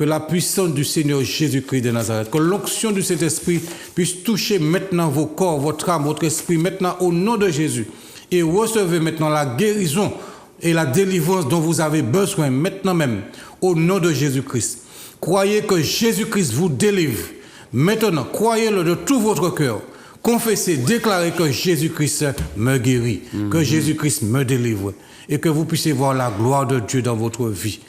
que la puissance du Seigneur Jésus-Christ de Nazareth, que l'onction du Saint-Esprit puisse toucher maintenant vos corps, votre âme, votre esprit, maintenant au nom de Jésus. Et recevez maintenant la guérison et la délivrance dont vous avez besoin maintenant même, au nom de Jésus-Christ. Croyez que Jésus-Christ vous délivre. Maintenant, croyez-le de tout votre cœur. Confessez, déclarez que Jésus-Christ me guérit, que Jésus-Christ me délivre et que vous puissiez voir la gloire de Dieu dans votre vie.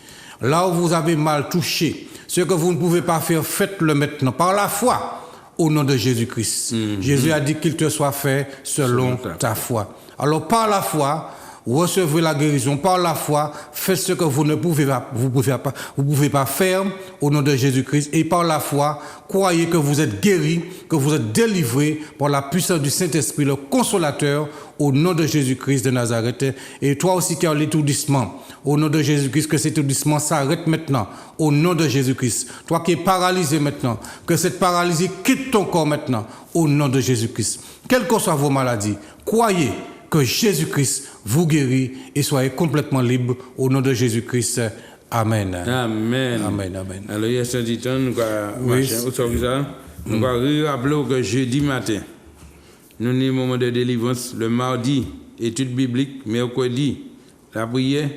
Là où vous avez mal touché, ce que vous ne pouvez pas faire, faites-le maintenant par la foi au nom de Jésus-Christ. Jésus a dit qu'il te soit fait selon ta foi. Alors par la foi, recevez la guérison. Par la foi, faites ce que vous ne pouvez pas faire au nom de Jésus-Christ. Et par la foi, croyez que vous êtes guéri, que vous êtes délivré par la puissance du Saint-Esprit, le Consolateur, au nom de Jésus-Christ de Nazareth. Et toi aussi qui as l'étourdissement, au nom de Jésus-Christ, que cet étourdissement s'arrête maintenant, au nom de Jésus-Christ. Toi qui es paralysé maintenant, que cette paralysie quitte ton corps maintenant, au nom de Jésus-Christ. Quelles que soient vos maladies, croyez que Jésus-Christ vous guérit et soyez complètement libre au nom de Jésus-Christ. Amen. Amen. Amen. Amen. Alors, il y a ce dit, nous allons rappeler que jeudi matin, nous avons un moment de délivrance. Le mardi, étude biblique, mercredi, la prière.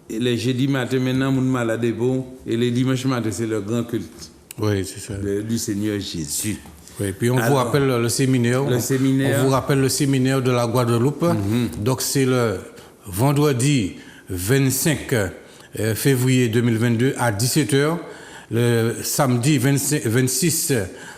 Et le jeudi matin, maintenant, nous sommes malades et le dimanche matin, c'est le grand culte. Oui, c'est ça. Du Seigneur Jésus. Oui, puis vous rappelle le séminaire. On vous rappelle le séminaire de la Guadeloupe. Donc c'est le vendredi 25 février 2022 à 17h. Le samedi 26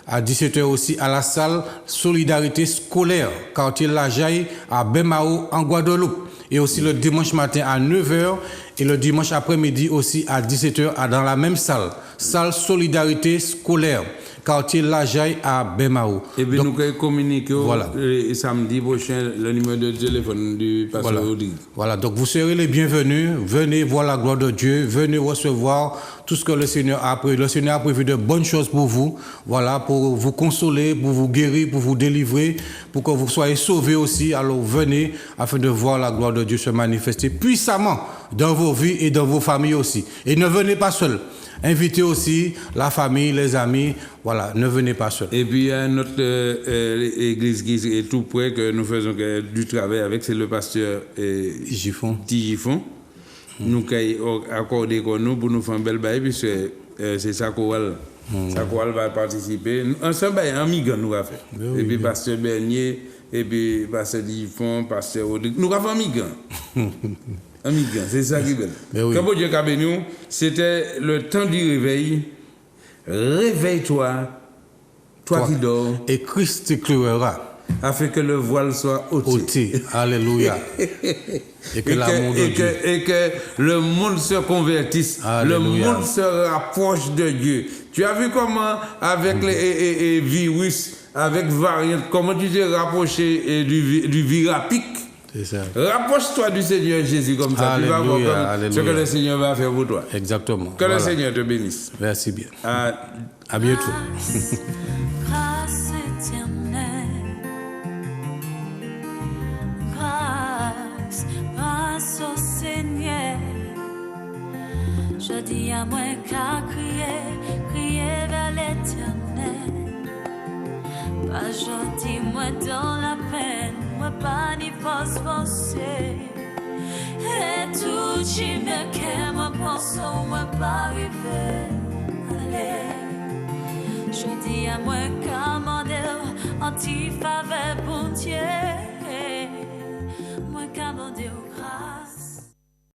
à 17h aussi à la salle Solidarité scolaire, quartier Lajaille à Bemao en Guadeloupe. Et aussi le dimanche matin à 9h et le dimanche après-midi aussi à 17h dans la même salle. Salle Solidarité scolaire, quartier Lajaille à Bemao. Et puis nous allons communiquer samedi prochain le numéro de téléphone du pasteur Rodrigue. Voilà, donc vous serez les bienvenus. Venez voir la gloire de Dieu. Venez recevoir tout ce que le Seigneur a prévu. Le Seigneur a prévu de bonnes choses pour vous. Voilà, pour vous consoler, pour vous guérir, pour vous délivrer, pour que vous soyez sauvés aussi. Alors venez afin de voir la gloire de Dieu se manifester puissamment dans vos vies et dans vos familles aussi. Et ne venez pas seuls. Invitez aussi la famille, les amis. Voilà, ne venez pas seuls. Et puis il y a notre église qui est tout près que nous faisons du travail avec, c'est le pasteur Gifon. Nous avons accordé avec nous pour nous faire un bel bail, puisque c'est Sakoual. Sakoual va participer. Ensemble, un migrant nous a fait. Et puis pasteur Bernier, et puis pasteur Gifon, pasteur Rodrigue. Nous avons fait un migrant. Un migrant, c'est ça qui est belle. Quand bon Dieu a béni, c'était le temps du réveil. Réveille-toi, toi qui dors. Et Christ t'éclairera. Afin que le voile soit ôté. Alléluia. Et que le monde se convertisse. Alléluia. Le monde se rapproche de Dieu. Tu as vu comment, avec les virus, avec variantes, comment tu t'es rapproché du virapic? C'est ça. Rapproche-toi du Seigneur Jésus comme ça. Alléluia, tu vas voir ce que le Seigneur va faire pour toi. Exactement. Que le Seigneur te bénisse. Merci bien. À bientôt. Grâce éternelle, grâce au Seigneur. Je dis à moi qu'à crier vers l'éternel. Pas gentil, moi dans la peine, moi pas ni forcer. Et tout qui me qu'aime, moi pense, moi pas arriver. Allez, je dis à moi qu'à mon anti-faveur pour Dieu.